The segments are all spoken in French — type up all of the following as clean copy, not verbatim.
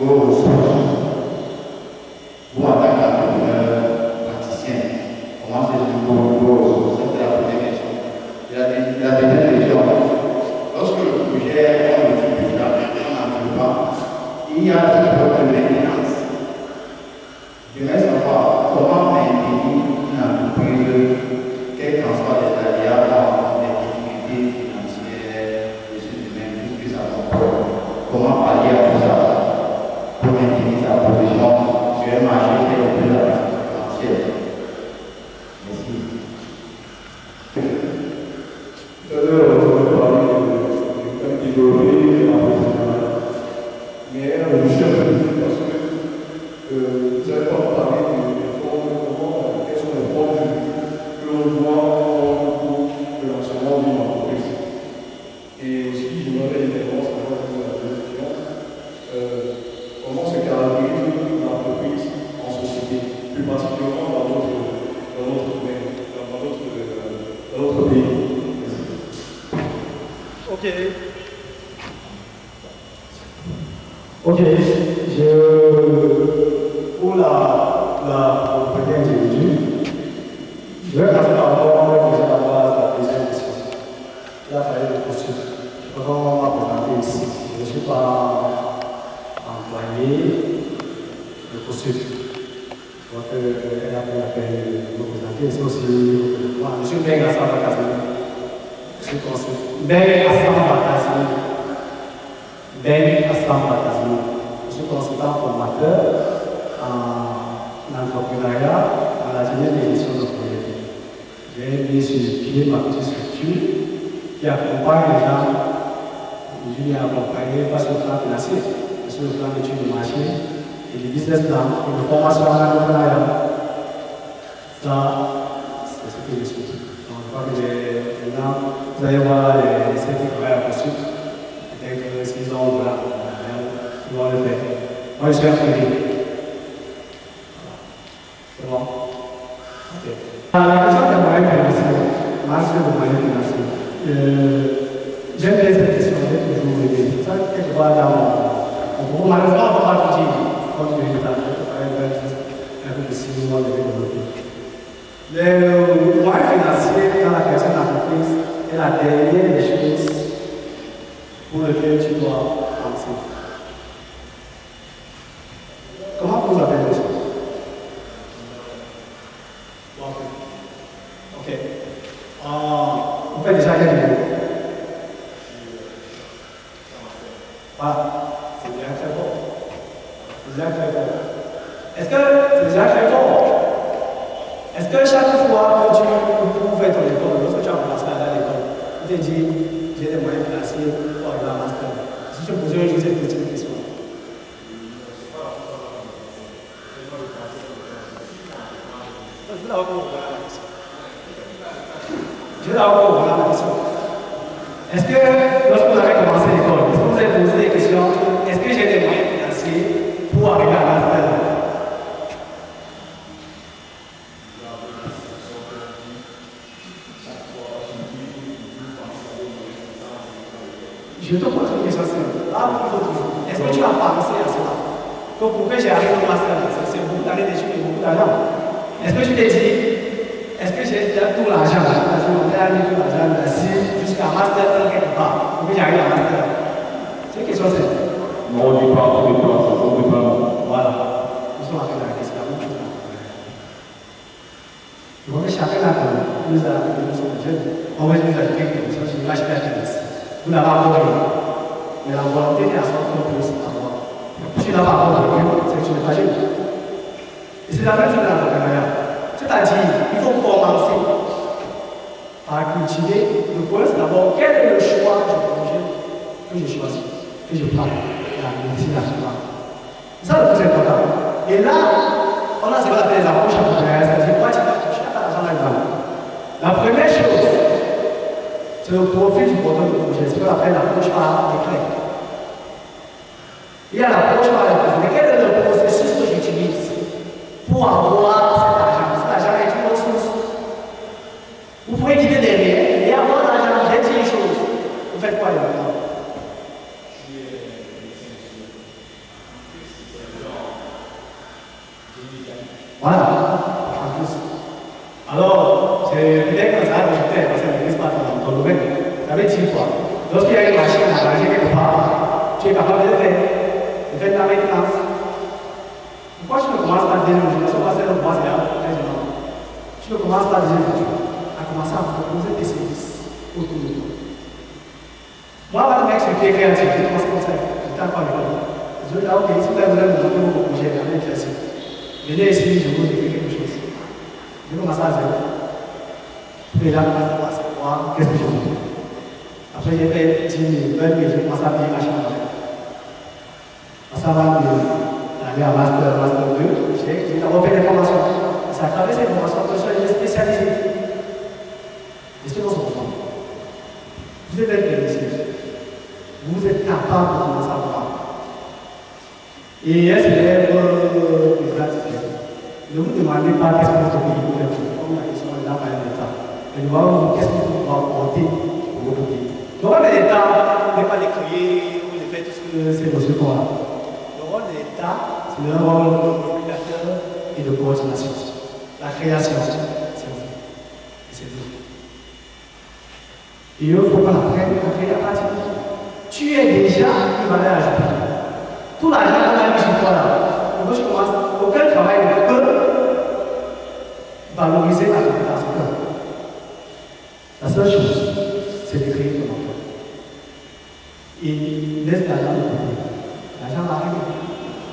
vos ressources, vous en tant qu'entrepreneur, praticien, comment c'est vos ressources? C'était la première question. Et la deuxième question, lorsque le projet, on le dit déjà, on n'en pas, il y a ce problème de maintenance. Je voudrais savoir comment maintenir une entreprise, quel qu'en soit les aléas, des difficultés financières, ressources humaines, tout ce que ça comporte. Comment pallier à tout ça pour maintenir sa position sur un marché qui est le plus potentiel. Merci. Tout à l'heure, on a parlé de développer l'entrepreneuriat. Mais je suis un peu déçu parce que vous n'avez pas parlé des formes, quelles sont les formes que l'on doit pour le lancement d'une entreprise. Et aussi, je voudrais également savoir la question, comment se caractérise l'entreprise en société, plus particulièrement dans notre pays. Ok, pour la première individu, je vais passer par rapport déjà à la deuxième question. Il a fallu le poursuivre. Je peux vraiment présenter ici. Je ne suis pas employé de poursuivre. Je vois qu'elle a pris la peine de me présenter. C'est aussi, moi, je suis Ben Assamba Kassini. Je suis conseiller. Ben Assamba Kassini. Ben Assamba Kassini. Je suis consultant formateur en entrepreneuriat à la dernière édition de projet. J'ai mis sur pied ma petite structure qui accompagne les gens. Je l'ai accompagné pas sur le plan financier, mais sur le plan d'études de marché et du business plan et de formation en entrepreneuriat. Ça, c'est ce que je suis. Donc, je crois que maintenant, vous allez voir les essais qui travaillent à poursuivre. Peut-être que s'ils ont, voilà, ils vont le faire. Moi, je suis un privé. C'est bon? Ok. La question des moyens financiers, marché de moyens financiers. J'aime bien cette question, j'ai toujours aimé. Ça, quelque part dans mon propos, malheureusement, on ne peut pas tout dire. Comme je l'ai dit, un peu de 6 mois de développer. Le moyen financier dans la création d'entreprise est la dernière des choses pour lesquelles tu dois penser. Comment vous appelez les choses? Ok. Vous faites déjà quel niveau? Voilà. C'est déjà très fort. C'est déjà très fort. Est-ce que c'est déjà très fort? Est-ce que chaque fois que tu fais ton école, lorsque tu as commencé à aller à l'école, tu te dis, j'ai des moyens financiers pour arriver à master? Si je posais juste cette question. Je vais d'abord voir la question. Est-ce que, lorsque vous avez commencé l'école, est-ce que vous avez posé des questions? Est-ce que j'ai des moyens financiers pour arriver à master? Je te pose une question simple. Là, il faut toujours. Est-ce que tu as pensé à cela? Que pour que j'arrive au master, c'est beaucoup d'années d'études et beaucoup d'argent. Est-ce que tu t'es dit, est-ce que j'ai tout l'argent, on a mis tout l'argent jusqu'à master quelque part, pour que j'arrive à master? C'est une question simple. Non, on ne dit pas, on ne dit pas. Voilà. Nous sommes en train de question. Je vois que chacun d'entre nous sommes jeunes. On va nous ajouter quelque chose, je vais acheter la tennis. Vous n'avez pas encore vu. Mais la volonté fait en sorte qu'on puisse avoir. Si tu n'as pas encore vécu, c'est que tu n'es pas jeune. Et c'est la même chose dans l'entrepreneuriat. C'est-à-dire, il faut commencer par cultiver. Le point, c'est d'abord, quel est le choix du projet que je choisis, que je prends, la médecine à ce moment. C'est ça le plus important. Et là, on a ce qu'on appelle les approches entrepreneuriales, c'est-à-dire, quoi tu vas toucher à l'argent là-dedans. La première chose, c'est le profil du porteur de projet, c'est ce qu'on appelle l'approche par éclair. Il y a l'approche par éclair. Mais quel est le processus que j'utilise pour avoir cet argent? Cet argent est une ressource. Vous pouvez guider derrière et avoir l'argent. J'ai dit une chose. Vous faites quoi là-dedans? Voilà, en plus. Alors, c'est peut-être que ça a ajouté, parce que l'église pas dans ton domaine. Ça veut dire quoi? Lorsqu'il y a une machine à ranger quelque part, tu es capable de le faire. De faire ta maintenance. Pourquoi tu ne commences pas dès le jour? Parce que passer le mois, c'est là, tu ne commences pas dès le jour à commencer à proposer des services autour de toi. Moi, le mec, c'est qui est créatif, je commence comme ça. Je t'en parle pas. Je dis, ah, ok, si vous avez besoin de mon projet, avec classique. Venez ici, je vous écris quelque chose. Je commence à zéro. Puis là, je commence à voir qu'est-ce que je fais. Après, j'ai fait 10 000, 20 000, j'ai commencé à payer ma chambre. Ça va aller à Master 2. J'ai d'abord fait des formations. C'est à travers ces formations que je suis spécialisé. Je suis dans ce moment. Vous êtes intéressé. Vous êtes capable de commencer à voir. Et est-ce que les gratitudes? Ne vous demandez pas qu'est-ce que votre pays vous fait pour comme la question est là par l'État. Mais demandez-vous qu'est-ce que vous pouvez apporter pour votre pays. Le rôle de l'État n'est pas de créer ou de faire tout ce que ces monsieur font là. Le rôle de l'État, c'est un rôle de régulateur et de coordination. La création, c'est vous. Et c'est vous. Et il faut qu'on apprenne à créer la pratique. Tu es déjà une valeur ajoutée. Tout l'argent qu'on a mis sur toi là, quand je commence, aucun travail ne peut valoriser ta compétence. La seule chose, c'est de créer ton emploi. Et laisse l'argent de côté. L'argent va arriver.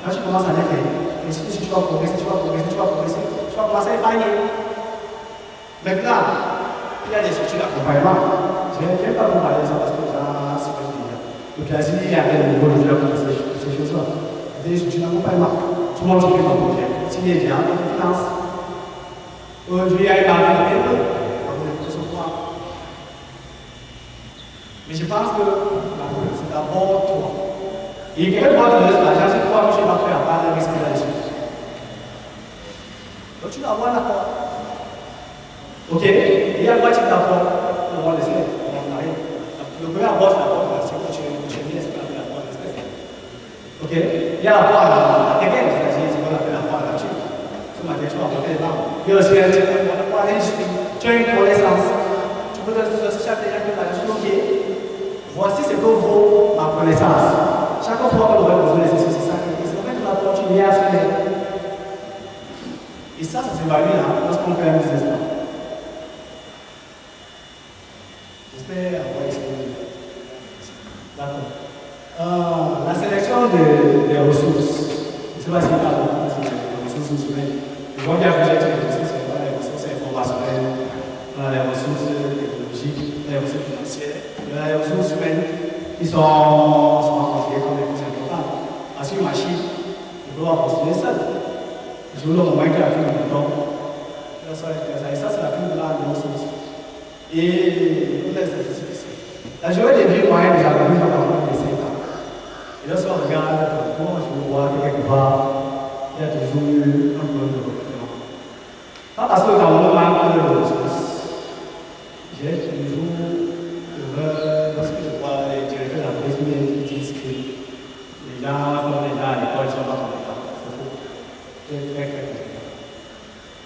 Quand tu commences à le faire, et si tu vas progresser, tu vas commencer à épargner. Maintenant, il y a des structures d'accompagnement. Je ne vais pas vous parler de ça parce que c'est pas déjà. Le plaisir, il y a un niveau de ces choses-là. Des structures d'accompagnement. Tout le monde s'occupe d'un projet. S'il est bien, il finance. Aujourd'hui, il y a une barrière de paie. Mais je pense que c'est d'abord toi. Et quel point de l'argent, c'est toi que je vais faire à part le risque de la gestion. Donc tu dois avoir l'accord. Ok? Et il y a quoi tu d'accord? On va laisser. Le premier abord, c'est l'accord financier que tu mets, c'est l'accord d'espèce. Ok? Il y a l'apport à la technique, c'est ce qu'on appelle l'apport à la nature. Ce matin, tu vas apporter les banques. Il y a aussi l'apport à l'industrie. Tu as une connaissance. Tu peux te associer à quelqu'un qui va dire, ok, voici ce que vaut ma connaissance. Chaque fois qu'on aurait besoin de ceci, c'est ça. C'est en fait une opportunité à faire. Et ça s'évalue là, lorsqu'on fait un business plan. J'espère avoir expliqué. D'accord. La sélection des ressources. Je ne sais pas si on parle de ressources humaines. Je vois bien que j'ai dit les ressources, les ressources informationnelles, les ressources technologiques, les ressources financières, les ressources humaines qui sont considérées comme des ressources importantes. Parce qu'une machine, on peut avoir construire seule. Je vous le moment qu'il y a plus de temps. Et ça, c'est la plus grande ressource. Et toutes les statistiques ici. La durée de vie moyenne des algorithmes est en de 5 ans. Et lorsqu'on regarde comment je vois que quelque part, il y a toujours eu un problème de recrutement. Pas parce que quand on manque de ressources, j'ai toujours, lorsque je vois les directeurs d'entreprise qui disent que les gens sont déjà à l'école, ils sont pas compétents. C'est faux. C'est très compliqué.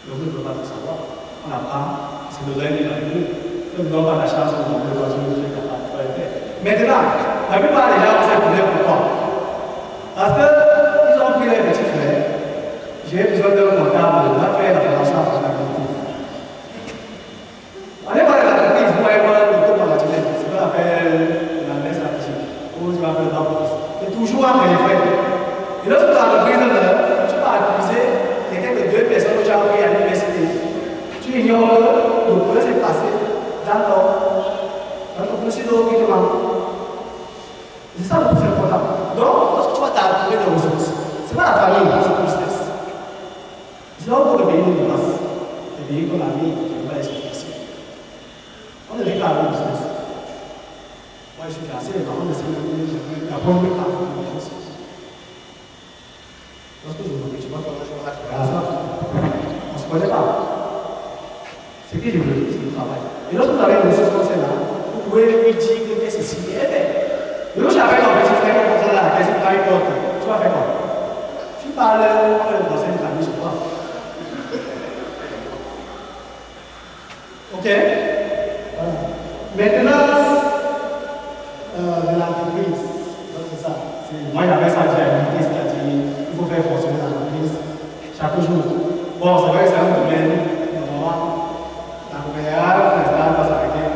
Donc, on ne peut pas tout savoir. On apprend, c'est le règne de la vie. Si on ne donne pas la chance, on peut continuer capable de faire. Maintenant, la plupart des gens, on sait pourquoi. Parce qu'ils ont pris les petits frères. J'ai besoin d'un comptable, de faire la formation à la comptabilité. On est pas les entreprises, vous voyez pas le taux relationnel, c'est ce qu'on appelle la baisse stratégique, ou ce qu'on appelle le back office. C'est toujours après les frais. Et lorsque tu as l'entreprise, tu vas accuser quelqu'un de 2 personnes que tu as appris à l'université. Tu ignores que le projet s'est passé dans ton procédure qui te manque. C'est ça le plus important. Donc, lorsque tu vas t'attirer des ressources, ce n'est pas la famille, c'est le business. C'est là où le pays nous passe. Le pays qu'on a mis, qui va être financier. On ne vit pas avec le business. Moi, je suis financier, mais par contre, c'est la première part de la chose. Lorsque je me dis, tu vois comment je vais faire ça, on ne se connaît pas. C'est qui le travail. Et lorsque vous avez une ressource comme celle-là, vous pouvez lui dire que fait ceci et fait. Mais moi, j'appelle ton petit frère comme ça là, qu'est-ce que tu vas faire? Tu vas faire quoi? Tu parles, on fait le conseil de famille sur toi. Moi, j'avais ça dit à l'unité, c'est-à-dire il faut faire fonctionner l'entreprise chaque jour. Bon, c'est vrai que c'est un domaine, normalement, la première présidente va s'arrêter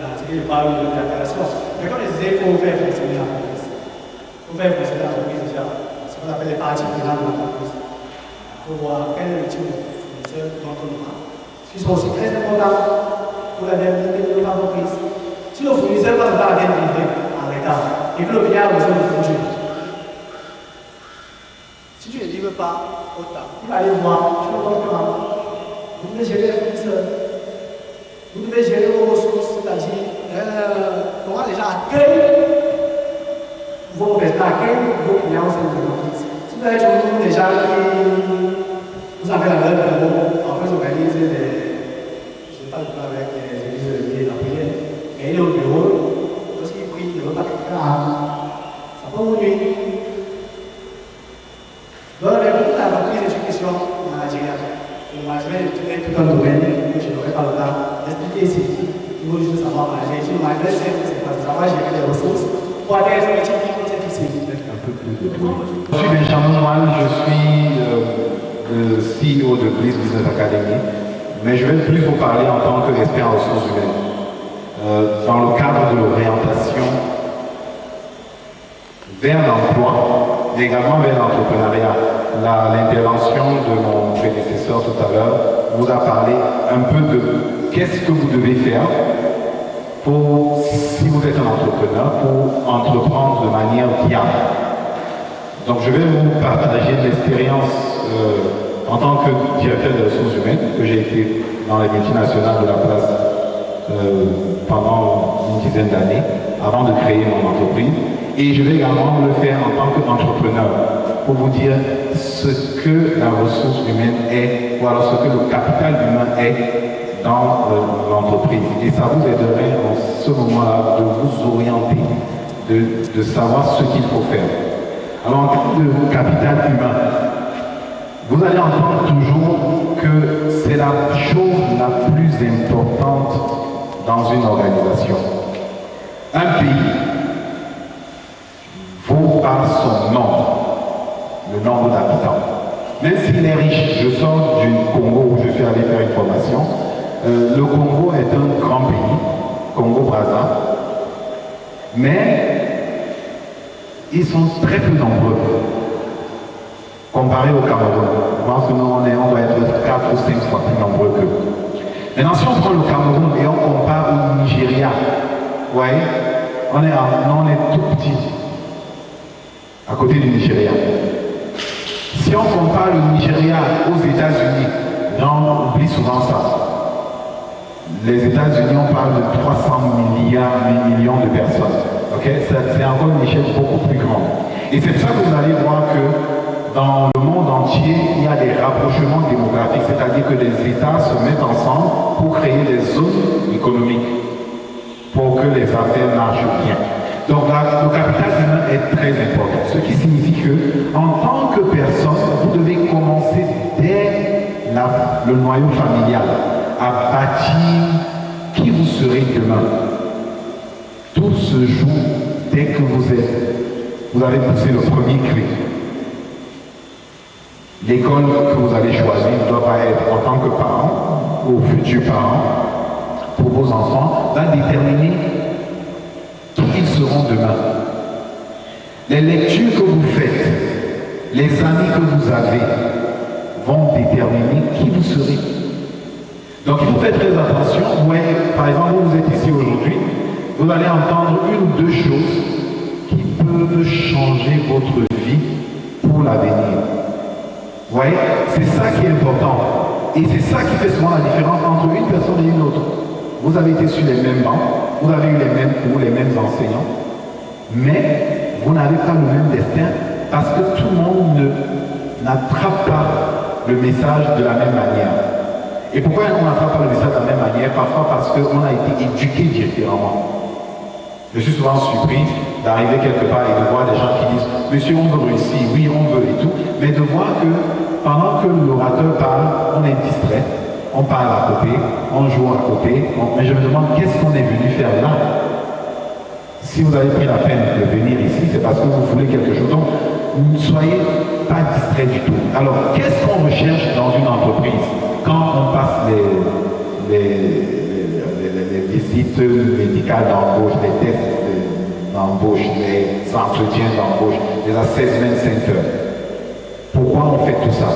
dans ce que je parle de l'intégration. Mais comme je disais, il faut faire fonctionner l'entreprise. Il faut faire fonctionner l'entreprise déjà, ce qu'on appelle les parties prenantes de l'entreprise. Il faut voir quel est le type de fournisseur dont on a, qui sont aussi très importants pour la viabilité de l'entreprise. Si le fournisseur passe pas à bien livrer en retard, et que le client a besoin de produire, si tu ne livres pas au temps, il va aller voir, tu le comprends. Vous devez gérer les fournisseurs, vous devez gérer vos ressources, c'est-à-dire comment les gens accueillent vos clients au sein de l'entreprise. Si vous avez toujours des gens qui vous avez la même bureau, en fait, vous organisez des. Je ne sais pas avec les églises de la prière, mais il est au bureau, lorsqu'il prie, il ne veut pas quelqu'un, ça peut vous nuire. Donc, toute l'entreprise est une question managériale. Moi, je vais étudier tout un domaine que je n'aurai pas le temps d'expliquer ici. Il faut juste savoir manager. Si le management, c'est pas savoir gérer les ressources pour atteindre son métier qui est fixé. Je suis Benjamin Moine, je suis le CEO de Bliss Business Academy, mais je vais plus vous parler en tant qu'expert en ressources humaines. Dans le cadre de l'orientation vers l'emploi, mais également vers l'entrepreneuriat. L'intervention de mon prédécesseur tout à l'heure vous a parlé un peu de qu'est-ce que vous devez faire pour, si vous êtes un entrepreneur, pour entreprendre de manière viable. Donc je vais vous partager l'expérience en tant que directeur des ressources humaines, que j'ai été dans les multinationales de la place pendant une dizaine d'années, avant de créer mon entreprise. Et je vais également le faire en tant qu'entrepreneur, pour vous dire ce que la ressource humaine est, ou alors ce que le capital humain est dans l'entreprise. Et ça vous aiderait en ce moment-là de vous orienter, de savoir ce qu'il faut faire. Alors en termes de capital humain, vous allez entendre toujours que c'est la chose la plus importante dans une organisation. Un pays vaut par son nombre, le nombre d'habitants. Même s'il est riche, je sors du Congo où je suis allé faire une formation. Le Congo est un grand pays, Congo-Brazza, mais ils sont très peu nombreux comparé au Cameroun. Je pense que nous, on doit être 4 ou 5 fois plus nombreux qu'eux. Maintenant, si on prend le Cameroun et on compare au Nigeria, vous voyez, on est tout petit à côté du Nigeria. Si on compare le Nigeria aux États-Unis, on oublie souvent ça. Les États-Unis, on parle de 300 millions de personnes. Okay? C'est encore une échelle beaucoup plus grande. Et c'est pour ça que vous allez voir que dans le monde entier, il y a des rapprochements démographiques, c'est-à-dire que les États se mettent ensemble pour créer des zones économiques, pour que les affaires marchent bien. Donc le capital humain est très important, ce qui signifie que, en tant que personne, vous devez commencer dès le noyau familial à bâtir qui vous serez demain. Tout se joue dès que vous avez poussé le premier clé. L'école que vous allez choisir doit pas être en tant que parent ou futur parent pour vos enfants, va déterminer qui ils seront demain. Les lectures que vous faites, les amis que vous avez vont déterminer qui vous serez. Donc il faut faire très attention. Vous voyez, par exemple, vous êtes ici aujourd'hui, vous allez entendre une ou deux choses qui peuvent changer votre vie pour l'avenir. Vous voyez, c'est ça qui est important. Et c'est ça qui fait souvent la différence entre une personne et une autre. Vous avez été sur les mêmes bancs, vous avez eu les mêmes cours, les mêmes enseignants, mais vous n'avez pas le même destin parce que tout le monde n'attrape pas le message de la même manière. Et pourquoi on n'attrape pas le message de la même manière? Parfois parce qu'on a été éduqué différemment. Je suis souvent surpris d'arriver quelque part et de voir des gens qui disent « Monsieur, on veut réussir, oui, on veut et tout », mais de voir que pendant que l'orateur parle, on est distrait, on parle à côté, on joue à côté, mais je me demande qu'est-ce qu'on est venu faire là? Si vous avez pris la peine de venir ici, c'est parce que vous voulez quelque chose. Donc, ne soyez pas distraits du tout. Alors, qu'est-ce qu'on recherche dans une entreprise quand on passe les visites médicales d'embauche, les tests d'embauche, les entretiens d'embauche, les assessment centers? Pourquoi on fait tout ça?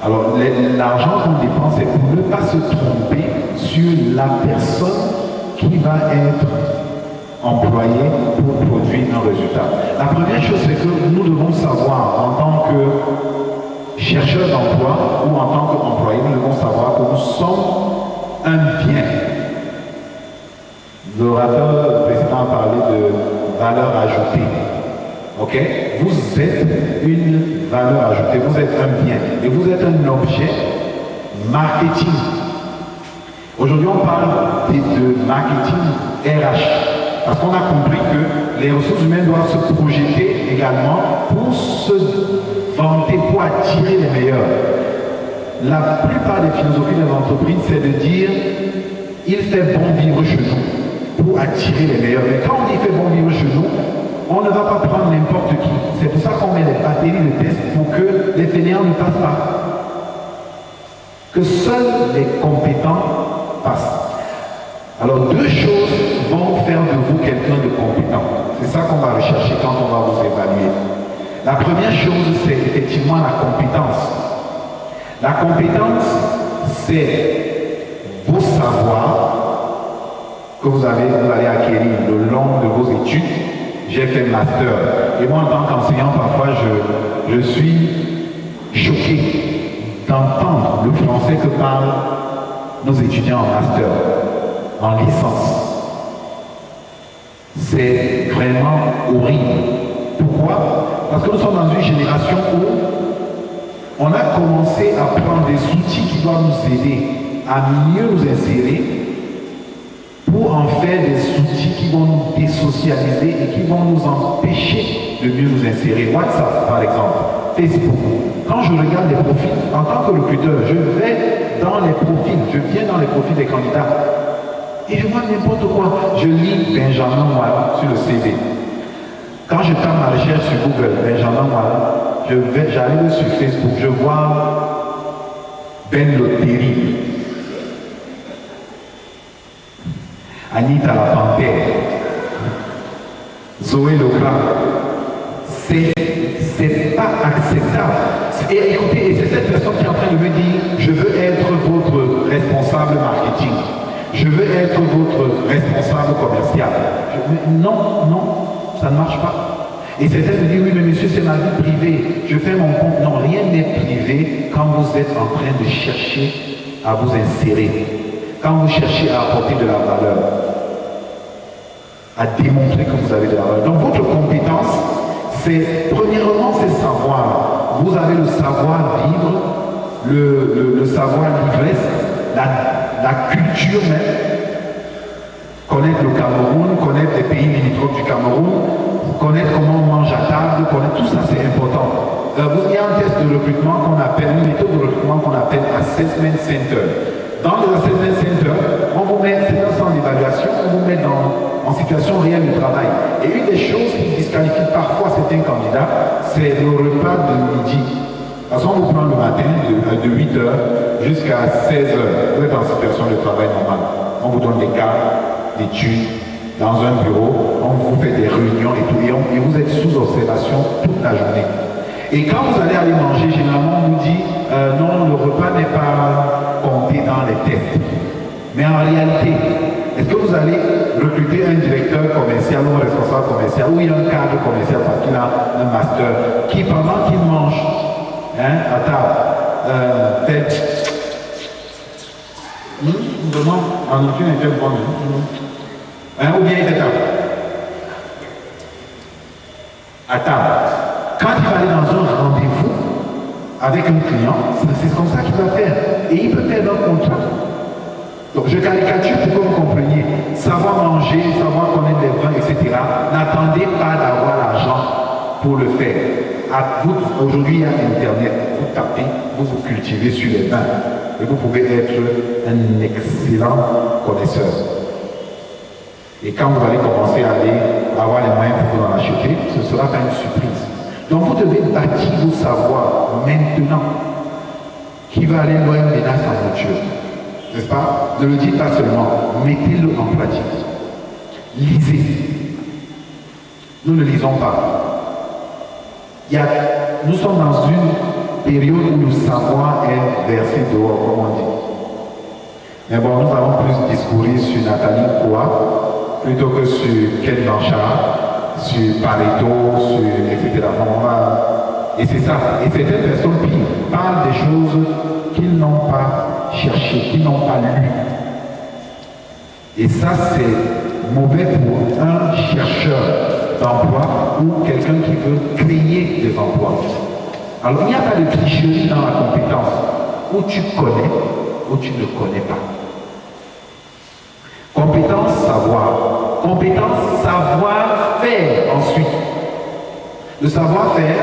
Alors, l'argent qu'on dépense, c'est pour ne pas se tromper sur la personne qui va être employée pour produire un résultat. La première chose, c'est que nous devons savoir, en tant que chercheurs d'emploi ou en tant qu'employés, nous devons savoir que nous sommes un bien. L'orateur précédent a parlé de valeur ajoutée. Ok? Vous êtes une valeur ajoutée, vous êtes un bien et vous êtes un objet marketing. Aujourd'hui, on parle de marketing RH parce qu'on a compris que les ressources humaines doivent se projeter également pour se vanter, pour attirer les meilleurs. La plupart des philosophies des entreprises, c'est de dire il fait bon vivre chez nous pour attirer les meilleurs. Mais quand on dit il fait bon vivre chez nous, on ne va pas prendre n'importe qui. C'est pour ça qu'on met des batteries de tests pour que les fainéants ne passent pas. Que seuls les compétents passent. Alors deux choses vont faire de vous quelqu'un de compétent. C'est ça qu'on va rechercher quand on va vous évaluer. La première chose, c'est effectivement la compétence. La compétence, c'est vos savoirs que vous allez acquérir le long de vos études. J'ai fait master. Et moi, en tant qu'enseignant, parfois, je suis choqué d'entendre le français que parlent nos étudiants en master, en licence. C'est vraiment horrible. Pourquoi? Parce que nous sommes dans une génération où on a commencé à prendre des outils qui doivent nous aider à mieux nous insérer pour en faire des outils qui vont nous désocialiser et qui vont nous empêcher de mieux nous insérer. WhatsApp, par exemple, Facebook. Quand je regarde les profils, en tant que recruteur, je vais dans les profils, je viens dans les profils des candidats et je vois n'importe quoi. Je lis Benjamin Wall sur le CV. Quand je tape ma recherche sur Google, Benjamin Wall, j'arrive sur Facebook, je vois Ben Lottery, Anita la Panthère, Zoé Leclerc. C'est pas acceptable. Et écoutez, et c'est cette personne qui est en train de me dire, je veux être votre responsable marketing. Je veux être votre responsable commercial. Non, ça ne marche pas. Et certains me disent, oui, mais monsieur, c'est ma vie privée. Je fais mon compte. Non, rien n'est privé quand vous êtes en train de chercher à vous insérer. Quand vous cherchez à apporter de la valeur. À démontrer que vous avez de la valeur. Donc, votre compétence, premièrement, c'est savoir. Vous avez le savoir-vivre, le savoir-l'ivresse, la culture même, connaître le Cameroun, connaître les pays limitrophes du Cameroun, connaître comment on mange à table, connaître tout ça, c'est important. Il y a un test de recrutement qu'on appelle, une méthode de recrutement qu'on appelle Assessment Center. Dans les Assessment Centers, on vous met, c'est un centre d'évaluation, on vous met en situation réelle de travail. Et une des choses qui disqualifie parfois certains candidats, c'est le repas de midi. Parce qu'on vous prend le matin de 8h jusqu'à 16h. Vous êtes en situation de travail normale. On vous donne des cartes, des thunes, dans un bureau, on vous fait des réunions et tout, et vous êtes sous observation toute la journée. Et quand vous allez aller manger, généralement on vous dit non, le repas n'est pas compté dans les tests. Mais en réalité, est-ce que vous allez recruter un directeur commercial ou un responsable commercial ou un cadre commercial parce qu'il a un master qui, pendant qu'il mange à table, fait vraiment en aucune intérêt pour ou bien il fait table. À table. Quand il va aller dans un rendez-vous avec un client, c'est comme ça qu'il va faire. Et il peut perdre un contrat. Donc je caricature pour que vous compreniez. Savoir manger, savoir connaître les vins, etc. N'attendez pas d'avoir l'argent pour le faire. Aujourd'hui, il y a Internet. Vous tapez, vous vous cultivez sur les vins. Et vous pouvez être un excellent connaisseur. Et quand vous allez commencer à aller avoir les moyens pour vous en acheter, ce ne sera pas une surprise. Donc vous devez bâtir vos savoirs maintenant, qui va aller loin de menace à votre Dieu. N'est-ce pas? Ne le dites pas seulement, mettez-le en pratique. Lisez. Nous ne lisons pas. Nous sommes dans une période où le savoir est versé dehors, comme on dit. Mais bon, nous avons plus discouru sur Nathalie Koua plutôt que sur Ken Blanchard, sur Pareto, sur etc. Et c'est ça. Et certaines personnes qui parlent des choses qu'ils n'ont pas cherchées, qu'ils n'ont pas lues. Et ça, c'est mauvais pour un chercheur d'emploi ou quelqu'un qui veut créer des emplois. Alors, il n'y a pas de tricherie dans la compétence. Ou tu connais, ou tu ne connais pas. Compétence, savoir. Compétence, savoir-faire ensuite. Le savoir-faire,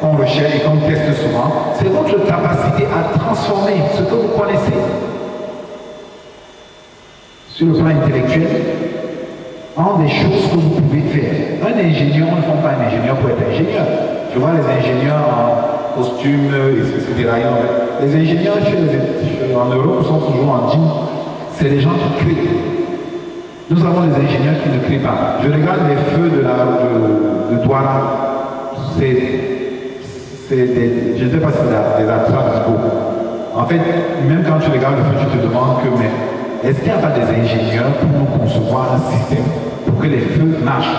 qu'on recherche et qu'on teste souvent, c'est votre capacité à transformer ce que vous connaissez sur le plan intellectuel en des choses que vous pouvez faire. Un ingénieur, on ne forme pas un ingénieur pour être ingénieur. Je vois les ingénieurs en costume, etc. Les ingénieurs en Europe sont toujours en jean. C'est les gens qui créent. Nous avons des ingénieurs qui ne créent pas. Je regarde les feux de Douala. Je ne sais pas si c'est des attrapes d'ego. En fait, même quand tu regardes le feu, tu te demandes que, mais est-ce qu'il n'y a pas des ingénieurs pour nous concevoir un système pour que les feux marchent?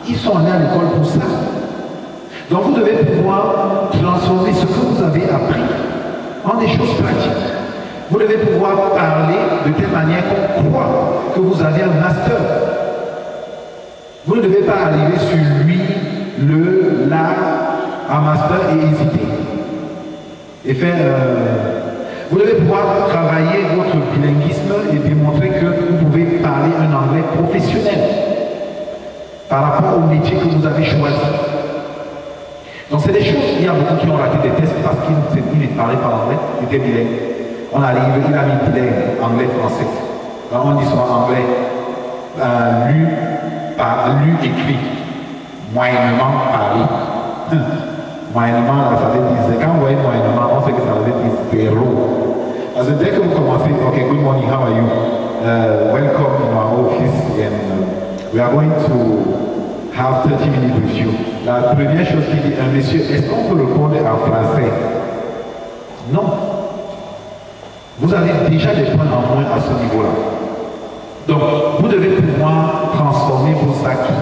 Ils sont allés à l'école pour ça. Donc vous devez pouvoir transformer ce que vous avez appris en des choses pratiques. Vous devez pouvoir parler de telle manière qu'on croit que vous avez un master. Vous ne devez pas arriver sur lui, un master et hésiter. Et faire... vous devez pouvoir travailler votre bilinguisme et démontrer que vous pouvez parler un anglais professionnel par rapport au métier que vous avez choisi. Donc c'est des choses, il y a beaucoup qui ont raté des tests parce qu'ils ne parlaient pas anglais, ils étaient bilingues. On arrive, il a mis bilingue, anglais-français. On dit souvent anglais, lu, écrit, moyennement parlé. Moyennement, ça veut dire, quand vous voyez moyennement, on sait que ça veut dire zéro. Parce que dès que vous commencez, ok, good morning, how are you? Welcome in our office and we are going to have 30 minutes with you. La première chose qu'il dit, monsieur, est-ce qu'on peut répondre en français? Non. Vous avez déjà des points en moins à ce niveau-là. Donc, vous devez pouvoir transformer vos acquis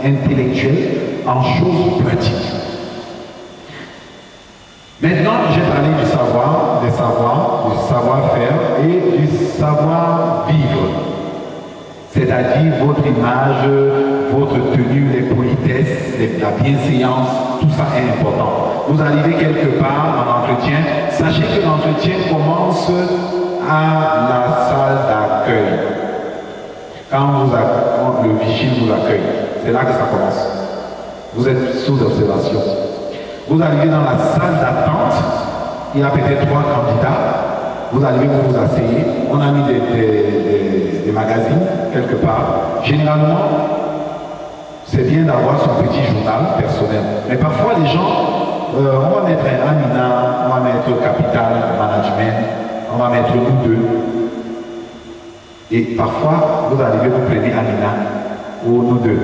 intellectuels en choses pratiques. Maintenant, j'ai parlé du savoir, des savoirs, du savoir-faire et du savoir-vivre. C'est-à-dire votre image, votre tenue, les politesses, la bienséance, tout ça est important. Vous arrivez quelque part en entretien, sachez que l'entretien commence à la salle d'accueil. Quand le vigile vous accueille, c'est là que ça commence. Vous êtes sous observation. Vous arrivez dans la salle d'attente, il y a peut-être 3 candidats. Vous arrivez, vous vous asseyez. On a mis des magazines quelque part. Généralement, c'est bien d'avoir son petit journal personnel. Mais parfois, les gens, on va mettre un Amina, on va mettre Capital Management, on va mettre nous deux. Et parfois, vous arrivez, vous prenez Amina ou nous deux.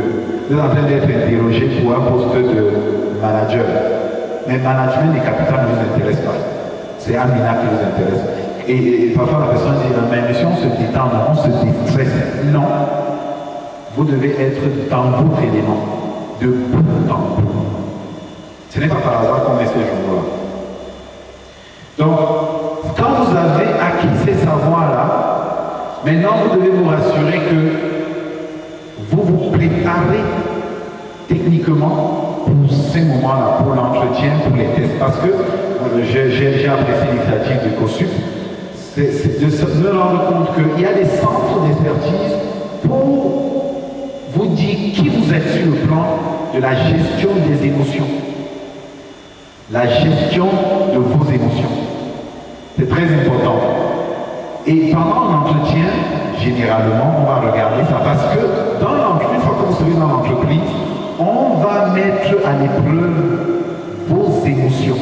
Vous êtes en train d'être interrogé pour un poste de manager. Mais management et capital ne vous intéressent pas. C'est Amina qui vous intéresse. Et parfois la personne dit, mais monsieur, on se détend, on se déstresse. Non. Vous devez être dans votre élément, de bout en bout. Ce n'est pas par hasard qu'on met ces jours-là. Donc, quand vous avez acquis ces savoirs-là, maintenant vous devez vous rassurer que vous vous préparez techniquement pour ces moments-là, pour l'entretien, pour les tests. Parce que j'ai apprécié l'initiative du COSUP, c'est de se rendre compte qu'il y a des centres d'expertise pour vous dire qui vous êtes sur le plan de la gestion des émotions. La gestion de vos émotions. C'est très important. Et pendant l'entretien, généralement, on va regarder ça parce que dans l'entreprise, une fois que vous serez dans l'entreprise, on va mettre à l'épreuve vos émotions.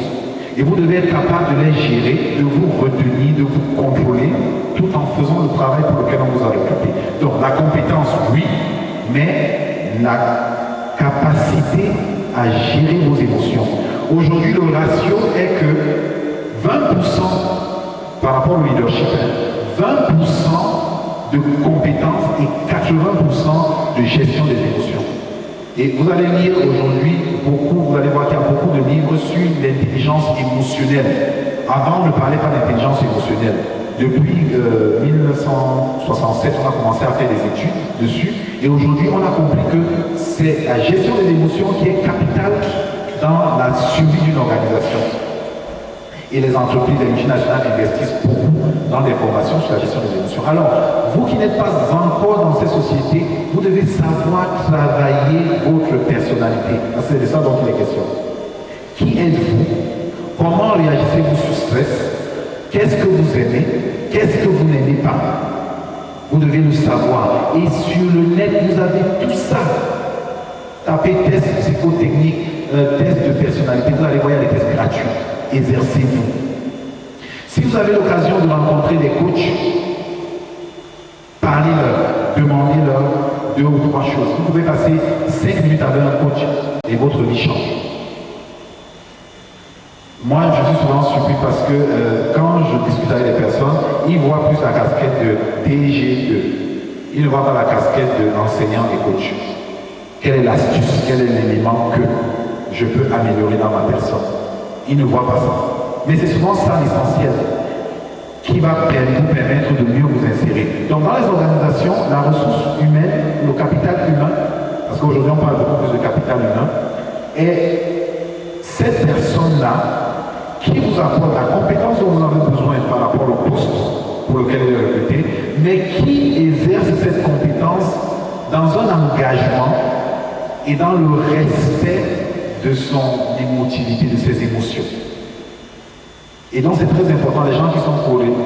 Et vous devez être capable de les gérer, de vous retenir, de vous contrôler, tout en faisant le travail pour lequel on vous a recruté. Donc la compétence, oui, mais la capacité à gérer vos émotions. Aujourd'hui, le ratio est que 20% par rapport au leadership, 20% de compétences et 80% de gestion des émotions. Et vous allez lire aujourd'hui vous allez voir qu'il y a beaucoup de livres sur l'intelligence émotionnelle. Avant, on ne parlait pas d'intelligence émotionnelle. Depuis 1967, on a commencé à faire des études dessus. Et aujourd'hui, on a compris que c'est la gestion des émotions qui est capitale dans la survie d'une organisation. Et les entreprises, les multinationales investissent beaucoup dans des formations sur la gestion des émotions. Alors, vous qui n'êtes pas encore dans ces sociétés, vous devez savoir travailler votre personnalité. C'est de ça dont il est question. Qui êtes-vous? Comment réagissez-vous sur stress? Qu'est-ce que vous aimez? Qu'est-ce que vous n'aimez pas? Vous devez le savoir. Et sur le net, vous avez tout ça. Tapez test psychotechnique, test de personnalité, vous allez voir, il y a des tests gratuits. Exercez-vous. Si vous avez l'occasion de rencontrer des coachs, parlez-leur, demandez-leur 2 ou 3 choses. Vous pouvez passer 5 minutes avec un coach et votre vie change. Moi, je suis souvent surpris parce que quand je discute avec des personnes, ils voient plus la casquette de DG2. Ils ne voient pas la casquette de l'enseignant et coach. Quelle est l'astuce, quel est l'élément que je peux améliorer dans ma personne? Ils ne voient pas ça. Mais c'est souvent ça l'essentiel qui va vous permettre de mieux vous insérer. Donc dans les organisations, la ressource humaine, le capital humain, parce qu'aujourd'hui on parle beaucoup plus de capital humain, est cette personne-là qui vous apporte la compétence dont vous avez besoin par rapport au poste pour lequel il est recruté, mais qui exerce cette compétence dans un engagement et dans le respect de son émotivité, de ses émotions. Et donc c'est très important, les gens qui sont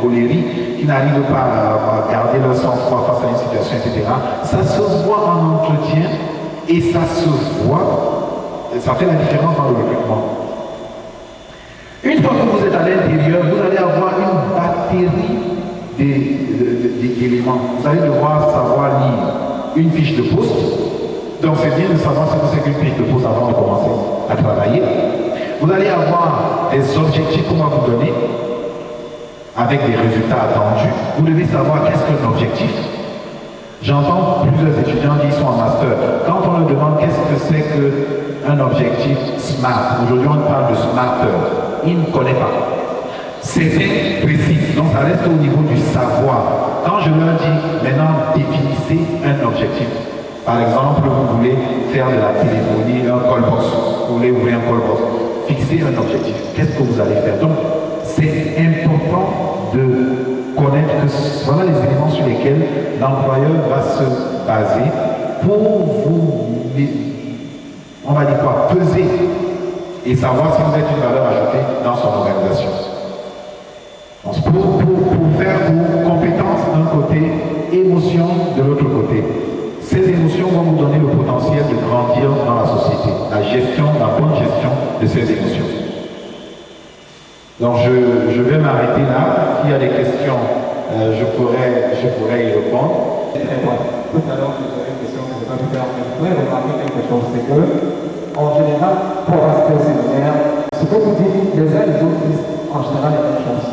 colériques, qui n'arrivent pas à garder leur sang-froid face à une situation, etc., ça se voit en entretien et ça se voit, et ça fait la différence dans le recrutement. Une fois que vous êtes à l'intérieur, vous allez avoir une batterie d'éléments. Vous allez devoir savoir lire une fiche de poste. Donc c'est bien de savoir ce que c'est qu'une fiche de poste avant de commencer à travailler. Vous allez avoir des objectifs qu'on va vous donner avec des résultats attendus. Vous devez savoir qu'est-ce qu'un objectif. J'entends plusieurs étudiants qui sont en master. Quand on leur demande qu'est-ce que c'est qu'un objectif SMART, aujourd'hui on parle de SMARTer, ils ne connaissent pas. C'est précis, donc ça reste au niveau du savoir. Quand je leur dis maintenant définissez un objectif. Par exemple, vous voulez faire de la téléphonie, un call box, vous voulez ouvrir un call box, fixez un objectif. Qu'est-ce que vous allez faire? Donc, c'est important de connaître que voilà les éléments sur lesquels l'employeur va se baser pour vous, on va dire quoi, peser et savoir si vous êtes une valeur ajoutée dans son organisation. Donc, pour faire vos compétences d'un côté, émotions de l'autre côté. Ces émotions vont vous donner le potentiel de grandir dans la société. La bonne gestion de ces émotions. Donc je vais m'arrêter là. S'il y a des questions, je pourrais y répondre. Très bon. Tout à l'heure, je vous avais une question que je n'ai pas pu faire, mais je voudrais remarquer quelque chose, c'est que, en général, pour assister au séminaire, ce que vous dites, les uns et les autres disent en général les mêmes choses.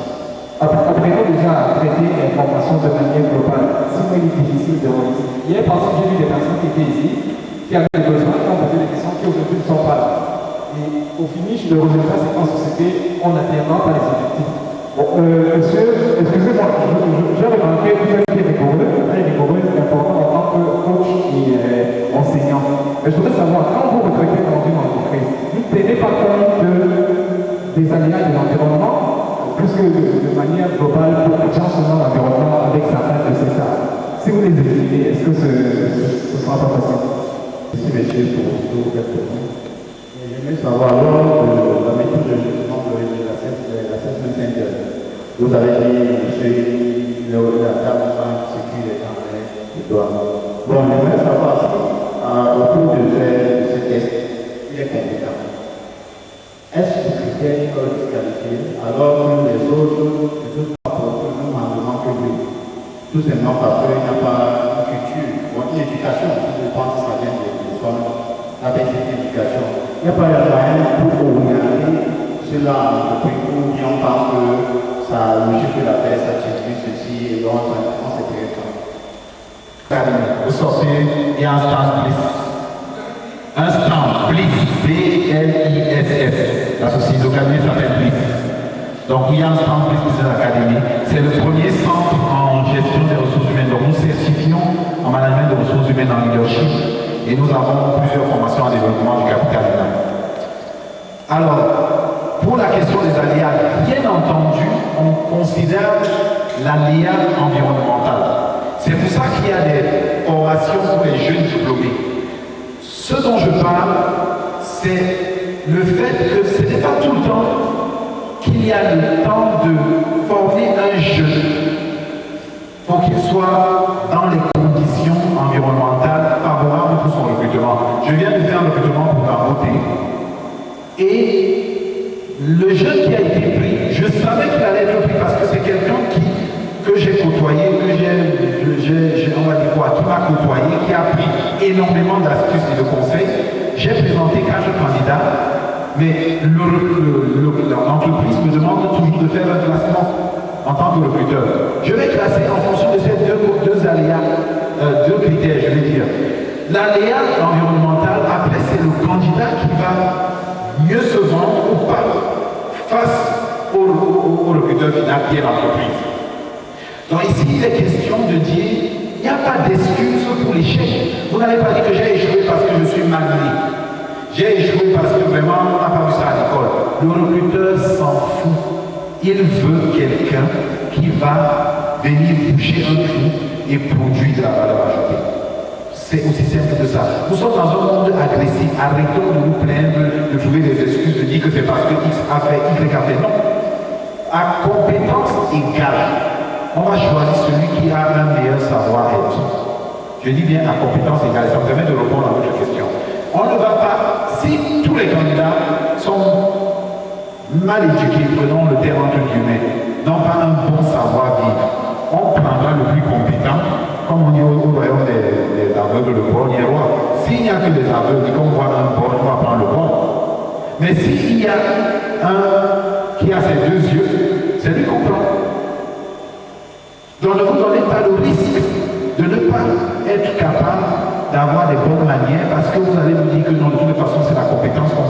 Apprenez déjà à traiter l'information de manière globale. Sinon, il est difficile de réaliser. Hier, par exemple, j'ai vu des personnes qui étaient ici, qui avaient des besoins, qui ont posé des questions qui aujourd'hui ne sont pas là. Et au finish, le résultat, c'est qu'en société, on n'atteint pas les objectifs. Bon, monsieur, excusez-moi, j'ai remarqué que vous avez des rigoureux. C'est important en tant que coach et enseignant. Mais je voudrais savoir, quand vous recrutez dans une entreprise, vous ne tenez pas compte des aléas de l'environnement, plus que de manière globale pour changer l'environnement avec certains de ces cas. Si vous les étudiez, est-ce que ce sera pas facile? Merci monsieur pour toute cette question. J'aimerais savoir lors de la méthode de gestion de l'assessment center. Vous avez dit, monsieur la personne ce qui est en train de toi. Bon, j'aimerais savoir si au cours de ce test, il est compétent. Est-ce que le critère qui peut le disqualifier alors que les autres ne peuvent pas porter le même rendement que lui? Tout simplement parce qu'il n'y a pas une culture, une éducation, je pense que ça vient des personnes avec cette éducation. Il n'y a pas de moyen pour orienter cela en entreprise où on pense que ça, le chiffre d'affaires, ça tue ceci, et donc on s'est payé quand. Vous sortez, il y a un stand Bliss. Un stand Bliss, B-L-I-S-S. La société localisée s'appelle Bliss. Donc il y a un stand Bliss Business Academy. C'est le premier centre en gestion des ressources humaines. Donc nous certifions en management des ressources humaines en leadership et nous avons plusieurs formations en développement du capital humain. Alors, pour la question des aléas, bien entendu, on considère l'aléa environnemental. C'est pour ça qu'il y a des formations pour les jeunes diplômés. Ce dont je parle, c'est le fait que ce n'est pas tout le temps qu'il y a le temps de former un jeune pour qu'il soit dans les conditions environnementales favorables pour son recrutement. Je viens de faire un recrutement pour Dangote et le jeune qui a été pris, je savais qu'il allait être pris parce que c'est quelqu'un que j'ai côtoyé, on va dire quoi, qui m'a côtoyé, qui a pris énormément d'astuces et de conseils. J'ai présenté 4 candidats, mais l'entreprise me demande toujours de faire un classement en tant que recruteur. Je vais classer en fonction de ces deux aléas, deux critères, je vais dire. L'aléa environnemental, après, c'est le candidat qui va mieux se vendre ou pas face au recruteur final qui est l'entreprise. Donc ici, il est question de dire, il n'y a pas d'excuse pour l'échec. Vous n'allez pas dire que j'ai échoué parce que je suis mal né. J'ai échoué parce que vraiment, on n'a pas vu ça à l'école. Le recruteur s'en fout. Il veut quelqu'un qui va venir boucher un trou et produire de la valeur ajoutée. C'est aussi simple que ça. Nous sommes dans un monde agressif. Arrêtons de nous plaindre, de trouver des excuses, de dire que c'est parce que X a fait, Y a fait. Non. À compétence égale, on va choisir celui qui a un meilleur savoir-être. Je dis bien à compétence égale, ça me permet de répondre à votre question. On ne va pas, si tous les candidats sont mal éduqués, prenons le terme entre guillemets, n'ont pas un bon savoir-vivre, on prendra le plus compétent, comme on dit au royaume des aveugles, le borgne est roi. S'il n'y a que des aveugles, comme on voit un borgne, on va prendre le borgne. Mais s'il y a un qui a ses 2 yeux, c'est lui qu'on prend. Donc ne vous donnez pas le risque de ne pas être capable d'avoir des bonnes manières parce que vous allez vous dire que non, de toute façon c'est la compétence qu'on